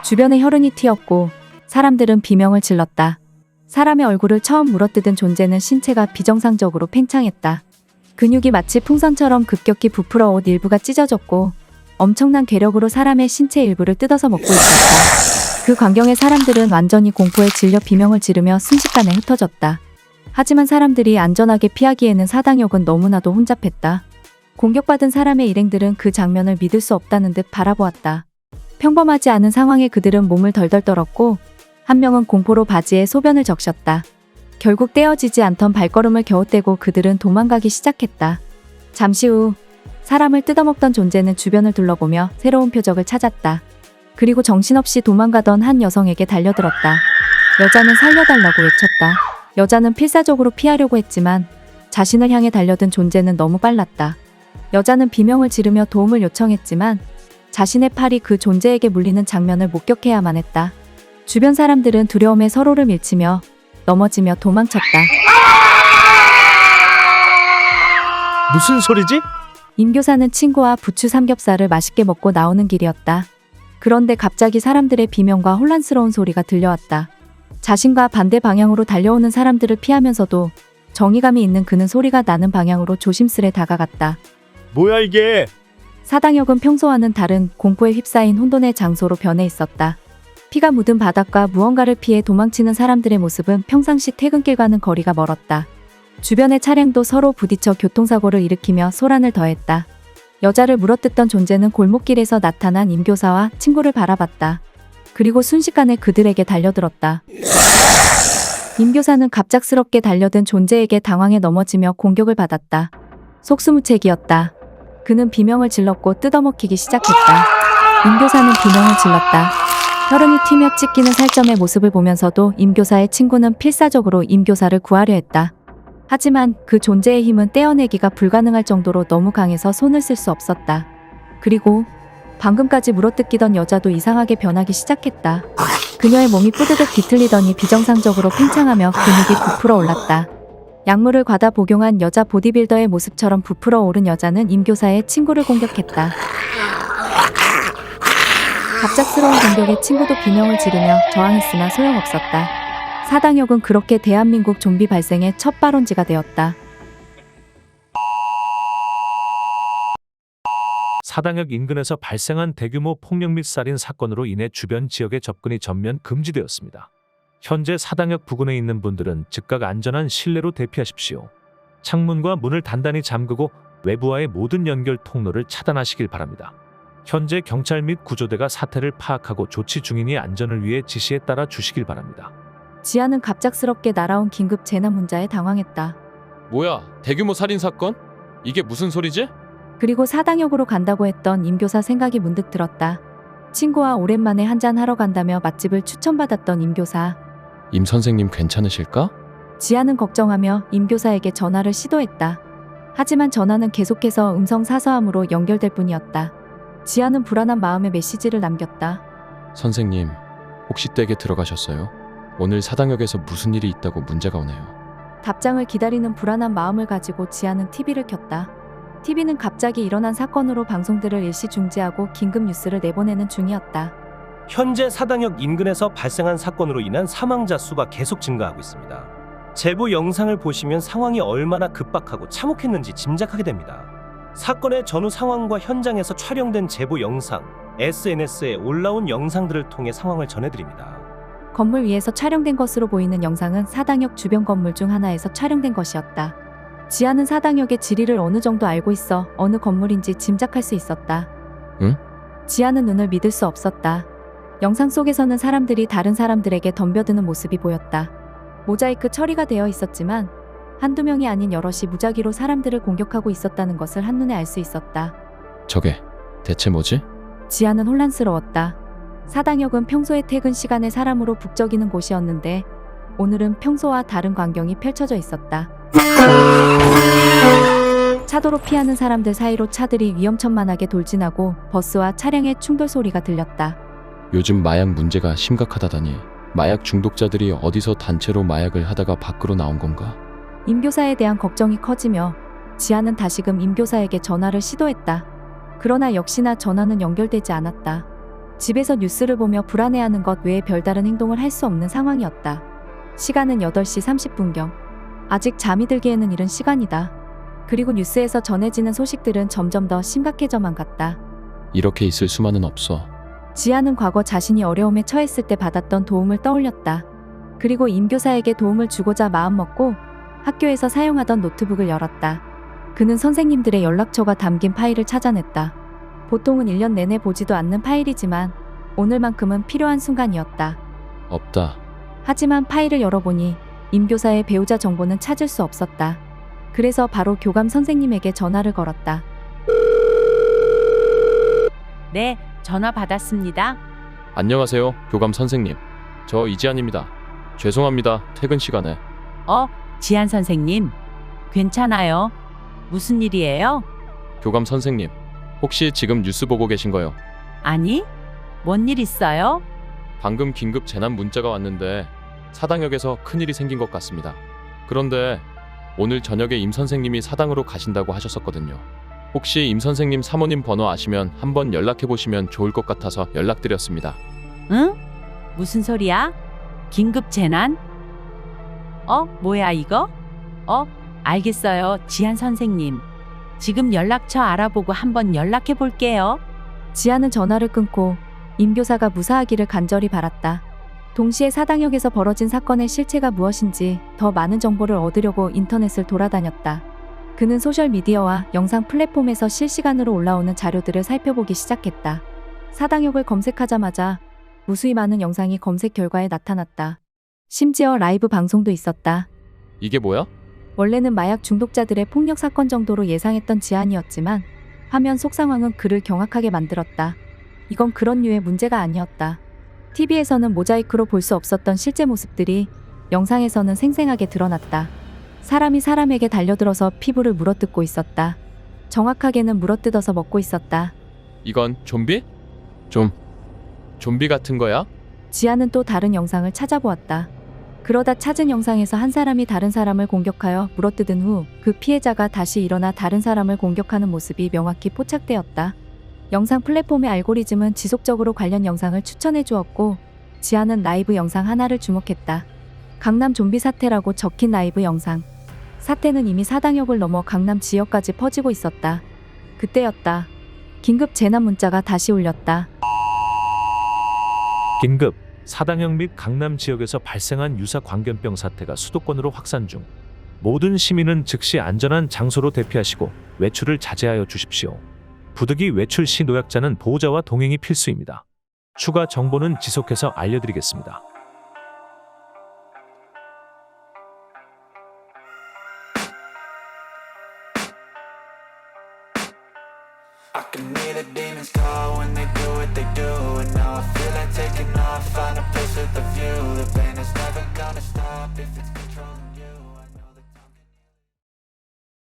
주변에 혈흔이 튀었고 사람들은 비명을 질렀다. 사람의 얼굴을 처음 물어뜯은 존재는 신체가 비정상적으로 팽창했다. 근육이 마치 풍선처럼 급격히 부풀어 옷 일부가 찢어졌고 엄청난 괴력으로 사람의 신체 일부를 뜯어서 먹고 있었다. 그 광경에 사람들은 완전히 공포에 질려 비명을 지르며 순식간에 흩어졌다. 하지만 사람들이 안전하게 피하기에는 사당역은 너무나도 혼잡했다. 공격받은 사람의 일행들은 그 장면을 믿을 수 없다는 듯 바라보았다. 평범하지 않은 상황에 그들은 몸을 덜덜 떨었고 한 명은 공포로 바지에 소변을 적셨다. 결국 떼어지지 않던 발걸음을 겨우 떼고 그들은 도망가기 시작했다. 잠시 후 사람을 뜯어먹던 존재는 주변을 둘러보며 새로운 표적을 찾았다. 그리고 정신없이 도망가던 한 여성에게 달려들었다. 여자는 살려달라고 외쳤다. 여자는 필사적으로 피하려고 했지만 자신을 향해 달려든 존재는 너무 빨랐다. 여자는 비명을 지르며 도움을 요청했지만 자신의 팔이 그 존재에게 물리는 장면을 목격해야만 했다. 주변 사람들은 두려움에 서로를 밀치며 넘어지며 도망쳤다. 무슨 소리지? 임 교사는 친구와 부추 삼겹살을 맛있게 먹고 나오는 길이었다. 그런데 갑자기 사람들의 비명과 혼란스러운 소리가 들려왔다. 자신과 반대 방향으로 달려오는 사람들을 피하면서도 정의감이 있는 그는 소리가 나는 방향으로 조심스레 다가갔다. 뭐야 이게? 사당역은 평소와는 다른 공포에 휩싸인 혼돈의 장소로 변해 있었다. 피가 묻은 바닥과 무언가를 피해 도망치는 사람들의 모습은 평상시 퇴근길과는 거리가 멀었다. 주변의 차량도 서로 부딪혀 교통사고를 일으키며 소란을 더했다. 여자를 물어뜯던 존재는 골목길에서 나타난 임 교사와 친구를 바라봤다. 그리고 순식간에 그들에게 달려들었다. 임 교사는 갑작스럽게 달려든 존재에게 당황해 넘어지며 공격을 받았다. 속수무책이었다. 그는 비명을 질렀고 뜯어먹히기 시작했다. 임 교사는 비명을 질렀다. 혈흔이 튀며 찢기는 살점의 모습을 보면서도 임 교사의 친구는 필사적으로 임 교사를 구하려 했다. 하지만 그 존재의 힘은 떼어내기가 불가능할 정도로 너무 강해서 손을 쓸 수 없었다. 그리고 방금까지 물어뜯기던 여자도 이상하게 변하기 시작했다. 그녀의 몸이 뿌드득 뒤틀리더니 비정상적으로 팽창하며 근육이 부풀어 올랐다. 약물을 과다 복용한 여자 보디빌더의 모습처럼 부풀어 오른 여자는 임 교사의 친구를 공격했다. 갑작스러운 공격에 친구도 비명을 지르며 저항했으나 소용없었다. 사당역은 그렇게 대한민국 좀비 발생의 첫 발원지가 되었다. 사당역 인근에서 발생한 대규모 폭력 및 살인 사건으로 인해 주변 지역의 접근이 전면 금지되었습니다. 현재 사당역 부근에 있는 분들은 즉각 안전한 실내로 대피하십시오. 창문과 문을 단단히 잠그고 외부와의 모든 연결 통로를 차단하시길 바랍니다. 현재 경찰 및 구조대가 사태를 파악하고 조치 중이니 안전을 위해 지시에 따라 주시길 바랍니다. 지아는 갑작스럽게 날아온 긴급 재난 문자에 당황했다. 뭐야, 대규모 살인 사건? 이게 무슨 소리지? 그리고 사당역으로 간다고 했던 임 교사 생각이 문득 들었다. 친구와 오랜만에 한잔 하러 간다며 맛집을 추천받았던 임 교사. 임 선생님 괜찮으실까? 지아는 걱정하며 임 교사에게 전화를 시도했다. 하지만 전화는 계속해서 음성 사서함으로 연결될 뿐이었다. 지아는 불안한 마음에 메시지를 남겼다. 선생님, 혹시 댁에 들어가셨어요? 오늘 사당역에서 무슨 일이 있다고 문자가 오네요. 답장을 기다리는 불안한 마음을 가지고 지아는 TV를 켰다. TV는 갑자기 일어난 사건으로 방송들을 일시 중지하고 긴급 뉴스를 내보내는 중이었다. 현재 사당역 인근에서 발생한 사건으로 인한 사망자 수가 계속 증가하고 있습니다. 제보 영상을 보시면 상황이 얼마나 급박하고 참혹했는지 짐작하게 됩니다. 사건의 전후 상황과 현장에서 촬영된 제보 영상, SNS에 올라온 영상들을 통해 상황을 전해드립니다. 건물 위에서 촬영된 것으로 보이는 영상은 사당역 주변 건물 중 하나에서 촬영된 것이었다. 지아는 사당역의 지리를 어느 정도 알고 있어 어느 건물인지 짐작할 수 있었다. 응? 지아는 눈을 믿을 수 없었다. 영상 속에서는 사람들이 다른 사람들에게 덤벼드는 모습이 보였다. 모자이크 처리가 되어 있었지만 한두 명이 아닌 여럿이 무작위로 사람들을 공격하고 있었다는 것을 한눈에 알 수 있었다. 저게 대체 뭐지? 지아는 혼란스러웠다. 사당역은 평소의 퇴근 시간에 사람으로 북적이는 곳이었는데 오늘은 평소와 다른 광경이 펼쳐져 있었다. 차도로 피하는 사람들 사이로 차들이 위험천만하게 돌진하고 버스와 차량의 충돌 소리가 들렸다. 요즘 마약 문제가 심각하다더니 마약 중독자들이 어디서 단체로 마약을 하다가 밖으로 나온 건가? 임 교사에 대한 걱정이 커지며 지아는 다시금 임 교사에게 전화를 시도했다. 그러나 역시나 전화는 연결되지 않았다. 집에서 뉴스를 보며 불안해하는 것 외에 별다른 행동을 할 수 없는 상황이었다. 시간은 8시 30분경. 아직 잠이 들기에는 이른 시간이다. 그리고 뉴스에서 전해지는 소식들은 점점 더 심각해져만 갔다. 이렇게 있을 수만은 없어. 지아는 과거 자신이 어려움에 처했을 때 받았던 도움을 떠올렸다. 그리고 임 교사에게 도움을 주고자 마음먹고 학교에서 사용하던 노트북을 열었다. 그는 선생님들의 연락처가 담긴 파일을 찾아냈다. 보통은 1년 내내 보지도 않는 파일이지만 오늘만큼은 필요한 순간이었다. 없다. 하지만 파일을 열어보니 임 교사의 배우자 정보는 찾을 수 없었다. 그래서 바로 교감 선생님에게 전화를 걸었다. 네, 전화 받았습니다. 안녕하세요, 교감 선생님. 저 이지안입니다. 죄송합니다, 퇴근 시간에. 지한 선생님. 괜찮아요. 무슨 일이에요? 교감 선생님, 혹시 지금 뉴스 보고 계신 거요? 아니, 뭔 일 있어요? 방금 긴급 재난 문자가 왔는데 사당역에서 큰일이 생긴 것 같습니다. 그런데 오늘 저녁에 임 선생님이 사당으로 가신다고 하셨었거든요. 혹시 임 선생님 사모님 번호 아시면 한번 연락해 보시면 좋을 것 같아서 연락드렸습니다. 응? 무슨 소리야? 긴급 재난? 뭐야 이거? 알겠어요, 지한 선생님. 지금 연락처 알아보고 한번 연락해 볼게요. 지아는 전화를 끊고 임 교사가 무사하기를 간절히 바랐다. 동시에 사당역에서 벌어진 사건의 실체가 무엇인지 더 많은 정보를 얻으려고 인터넷을 돌아다녔다. 그는 소셜미디어와 영상 플랫폼에서 실시간으로 올라오는 자료들을 살펴보기 시작했다. 사당역을 검색하자마자 무수히 많은 영상이 검색 결과에 나타났다. 심지어 라이브 방송도 있었다. 이게 뭐야? 원래는 마약 중독자들의 폭력 사건 정도로 예상했던 지안이었지만 화면 속 상황은 그를 경악하게 만들었다. 이건 그런 류의 문제가 아니었다. TV에서는 모자이크로 볼 수 없었던 실제 모습들이 영상에서는 생생하게 드러났다. 사람이 사람에게 달려들어서 피부를 물어뜯고 있었다. 정확하게는 물어뜯어서 먹고 있었다. 이건 좀비? 좀비 같은 거야? 지아는 또 다른 영상을 찾아보았다. 그러다 찾은 영상에서 한 사람이 다른 사람을 공격하여 물어뜯은 후 그 피해자가 다시 일어나 다른 사람을 공격하는 모습이 명확히 포착되었다. 영상 플랫폼의 알고리즘은 지속적으로 관련 영상을 추천해 주었고 지아는 라이브 영상 하나를 주목했다. 강남 좀비 사태라고 적힌 라이브 영상. 사태는 이미 사당역을 넘어 강남 지역까지 퍼지고 있었다. 그때였다. 긴급 재난 문자가 다시 울렸다. 긴급 사당역 및 강남 지역에서 발생한 유사 광견병 사태가 수도권으로 확산 중. 모든 시민은 즉시 안전한 장소로 대피하시고 외출을 자제하여 주십시오. 부득이 외출 시 노약자는 보호자와 동행이 필수입니다. 추가 정보는 지속해서 알려드리겠습니다. I can hear the demons call when they do what they do, and now I feel like taking off, find a